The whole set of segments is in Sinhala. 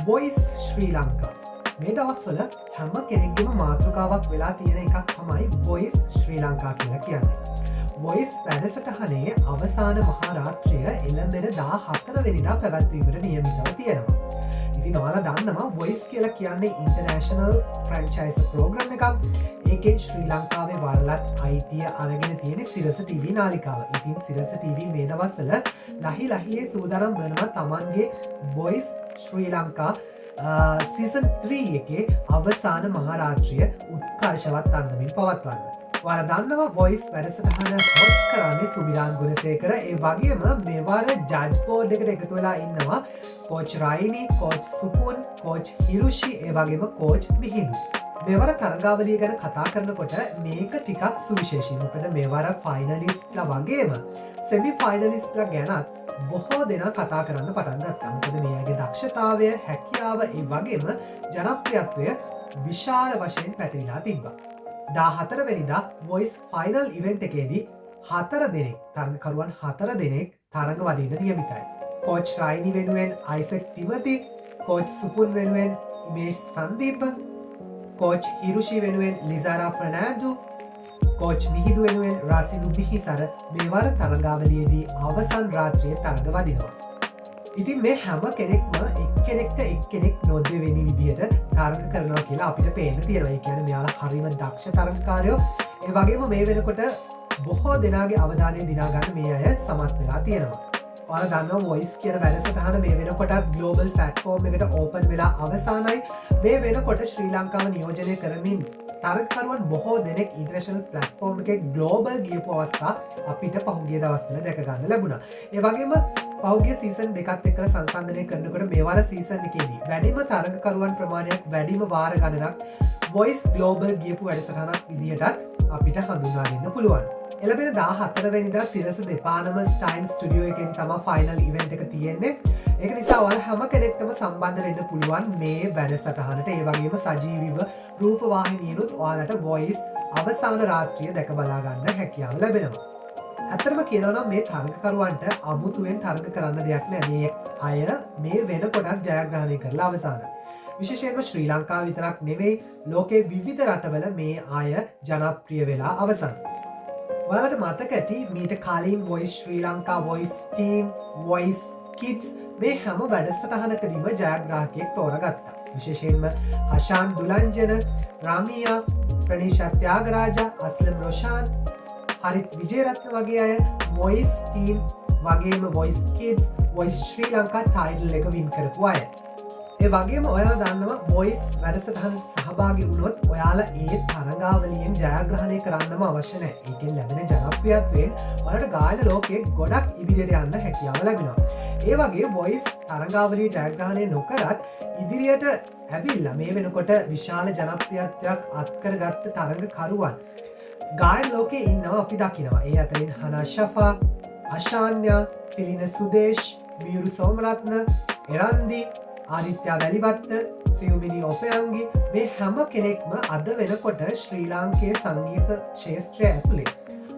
Voice ශ්‍රී ලංකා මේ දවස්වල හැම කෙනෙක්ගේම මාතෘකාවක් වෙලා තියෙන එකක් තමයි Voice ශ්‍රී ලංකා කියලා කියන්නේ. Voice වැඩසටහනේ අවසාන මහාරාත්‍රිය එළඹෙන 14 වෙනිදා පැවැත්වීමට නියමිතව තියෙනවා. ඉතින් ඔයාලා දන්නවා Voice කියලා කියන්නේ ඉන්ටර්නැෂනල් ෆ්‍රැන්චයිස් ප්‍රෝග්‍රෑම් එකක්. ඒකෙන් ශ්‍රී ලංකාවේ වරලත් අයිතිය අරගෙන තියෙන සිරස TV නාලිකාව. ඉතින් සිරස TV මේ දවස්වල ලහියේ සූදානම් වෙනවා තමන්ගේ Voice ශ්‍රී ලංකා සීසන් 3 එකේ අවසාන මහාරාත්‍රිය උත්කර්ෂවත් අන්දමින් පවත්වන්න. ඔයාලා දන්නවා Voice වැඩසටහන හොස්ට් කරන්නේ සුමිරාන් ගුණසේකර. ඒ වගේම මේවාර ජජ් බෝඩ් එකට එකතු වෙලා ඉන්නවා coach Raini, coach Supun, coach හිරුෂි, ඒ වගේම කෝච් මිහිඳු. මෙවර තරගාවලිය ගැන කතා කරනකොට මේක ටිකක් සුවිශේෂී. මොකද මෙවර ෆයිනලිස්ට්ලා වගේම සෙමි ෆයිනලිස්ට්ලා ගැනත් බොහෝ දෙනා කතා කරන්න පටන් ගත්තා. මොකද මේ අයගේ දක්ෂතාවය, හැකියාව, ඒ වගේම ජනප්‍රියත්වය විශාල වශයෙන් පැතිරිලා තිබ්බා. 14 වෙනිදා Voice ෆයිනල් ඉවෙන්ට් එකේදී 4 දෙනෙක් තරගකරුවන් 4 දෙනෙක් තරඟ වදින්න නියමිතයි. කෝච් රයිනි වෙනුවෙන් අයිසෙක් ටිමති, කෝච් සුපුන් වෙනුවෙන් ඉමේෂ් සංදීප, කෝච් හිරුෂි වෙනුවෙන් ලිසාරා ෆර්නෑන්ඩෝ, කෝච් මිහිදු වෙනුවෙන් රාසිදු බිහිසර මේවර තරගාවලියේදී අවසන් රාත්‍රියේ තරඟ වදිනවා. ඉතින් මේ හැම කෙනෙක්ම එක්කෙනෙක්ට එක්කෙනෙක් නොදෙවෙනි විදිහට තරඟ කරනවා කියලා අපිට පේන්න තියෙනවා. ඒ කියන්නේ මෙයාලා හරිම දක්ෂ තරඟකාරයෝ. ඒ වගේම මේ වෙනකොට බොහෝ දෙනාගේ අවධානය දිනා ගන්න මේ අය සමත් වෙලා තියෙනවා. ඔයාලා දන්නවා Voice කියන වැඩසටහන මේ වෙනකොටත් ග්ලෝබල් ප්ලැට්ෆෝම් එකට ඕපන් වෙලා අවසానයි. මේ වෙනකොට ශ්‍රී ලංකාව නියෝජනය කරමින් තරගකරුවන් බොහෝ දෙනෙක් ඉන්ටර්නැෂනල් ප්ලැට්ෆෝම් එකේ ග්ලෝබල් ගියපු අවස්ථා අපිට පහුගිය දවස්වල දැක ගන්න ලැබුණා. ඒ වගේම පහුගිය සීසන් දෙකත් එක්කලා සංසන්දනය කරනකොට මේවර සීසන් එකේදී වැඩිම තරගකරුවන් ප්‍රමාණයක් වැඩිම වාර ගණනක් Voice ග්ලෝබල් ගියපු වැඩසටහනක් විදිහටත් අපිට හඳුනා ගන්න පුළුවන්. එළබෙන 14 වෙනිදා සිරස දෙපානම ස්ටයින් ස්ටුඩියෝ එකෙන් තමයි ෆයිනල් ඉවෙන්ට් එක තියෙන්නේ. ඒක නිසා ඔයාලා හැම කෙනෙක්ටම සම්බන්ධ වෙන්න පුළුවන් මේ වැඩසටහනට. ඒ වගේම සජීවීව රූපවාහිනියනුත් ඔයාලට Voice අවසාන රාත්‍රිය දැක බලා ගන්න හැකියාව ලැබෙනවා. ඇත්තටම කියනවා නම් මේ තරගකරුවන්ට අමුතුවෙන් තරග කරන්න දෙයක් නෑ. මේ අය මේ වෙනකොටත් ජයග්‍රහණය කරලා අවසానයි. විශේෂයෙන්ම ශ්‍රී ලංකාව විතරක් නෙවෙයි ලෝකේ විවිධ රටවල මේ අය ජනප්‍රිය වෙලා අවසන්. ඔයාලට මතක ඇති මීට කලින් Voice ශ්‍රී Lanka, Voice Team, Voice Kids මේ හැම වැඩසටහනකදීම ජයග්‍රාහකයෙක් තෝරගත්තා. විශේෂයෙන්ම හෂාන් දුලංජන, රාමියා, ප්‍රනීෂා ත්‍යාගරාජා, අස්ලම් රොෂාන්, හරිත් විජේරත්න වගේ අය Voice Team වගේම Voice Kids, Voice ශ්‍රී ලංකා ටයිටල් එක වින් කරපු අය. ඒ වගේම ඔයාලා දන්නවා Voice වැඩසටහන සහභාගී වුණොත් ඔයාලා ඒ තරගාවලියෙන් ජයග්‍රහණය කරන්නම අවශ්‍ය නැහැ. ඒකෙන් ලැබෙන ජනප්‍රියත්වයෙන් ඔයාලට ගායන ලෝකයේ ගොඩක් ඉදිරියට යන්න හැකියාව ලැබෙනවා. ඒ වගේ Voice තරගාවලිය ජයග්‍රහණය නොකරත් ඉදිරියට ඇවිල්ලා මේ වෙනකොට විශාල ජනප්‍රියත්වයක් අත්කරගත්ත තරගකරුවන් ගායන ලෝකයේ ඉන්නවා අපි දකිනවා. ඒ අතරින් හනා ෂෆා, අශාන්‍ය, පිලින සුදේශ්, මියුරු සෝමරත්න, එරන්දි, ආදිත්‍යා වැලිවත්ත, සිව්මිනි ඔපයන්ගි මේ හැම කෙනෙක්ම අද වෙනකොට ශ්‍රී ලාංකේය සංගීත ක්ෂේත්‍රය ඇතුලේ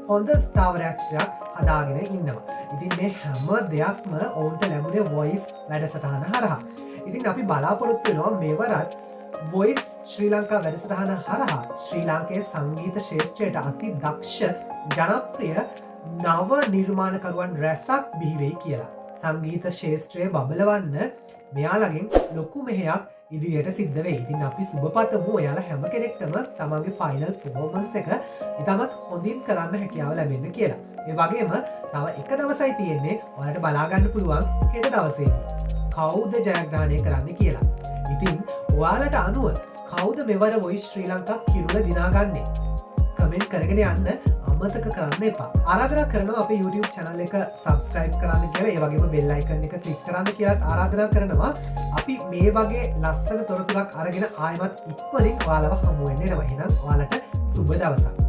හොඳ ස්ථාවරයක් හදාගෙන ඉන්නවා. ඉතින් මේ හැම දෙයක්ම ඔවුන්ට ලැබුණේ Voice වැඩසටහන හරහා. ඉතින් අපි බලාපොරොත්තු වෙනවා මෙවරත් Voice ශ්‍රී ලංකා වැඩසටහන හරහා ශ්‍රී ලාංකේය සංගීත ක්ෂේත්‍රයට අති දක්ෂ ජනප්‍රිය නව නිර්මාණකරුවන් රැසක් බිහිවෙයි කියලා. සංගීත ක්ෂේත්‍රය බබලවන්න මෙයාලගෙන් ලොකු මෙහෙයක් ඉදිරියට සිද්ධ වෙයි. ඉතින් අපි සුබපතමු ඔයාලා හැම කෙනෙක්ටම තමන්ගේ ෆයිනල් පර්ෆෝමන්ස් එක ඉතාමත් හොඳින් කරන්න හැකියාව ලැබෙන්න කියලා. ඒ වගේම තව එක දවසයි තියෙන්නේ ඔයාලට බලා ගන්න පුළුවන් හෙට දවසේදී කවුද ජයග්‍රහණය කරන්න කියලා. ඉතින් ඔයාලට අනුව කවුද මෙවර Voice ශ්‍රී ලංකා කිරුළ දිනාගන්නේ? කමෙන්ට් කරගෙන යන්න අමතක කරන්න එපා. ආරාධනා කරනවා අපේ YouTube channel එක subscribe කරන්න කියලා. ඒ වගේම bell icon එක click කරන්න කියලාත් ආරාධනා කරනවා. අපි මේ වගේ ලස්සන තොරතුරක් අරගෙන ආයෙමත් ඉක්මනින් ඔයාලව හමු වෙන්න එනවා. එහෙනම් ඔයාලට සුබ දවසක්.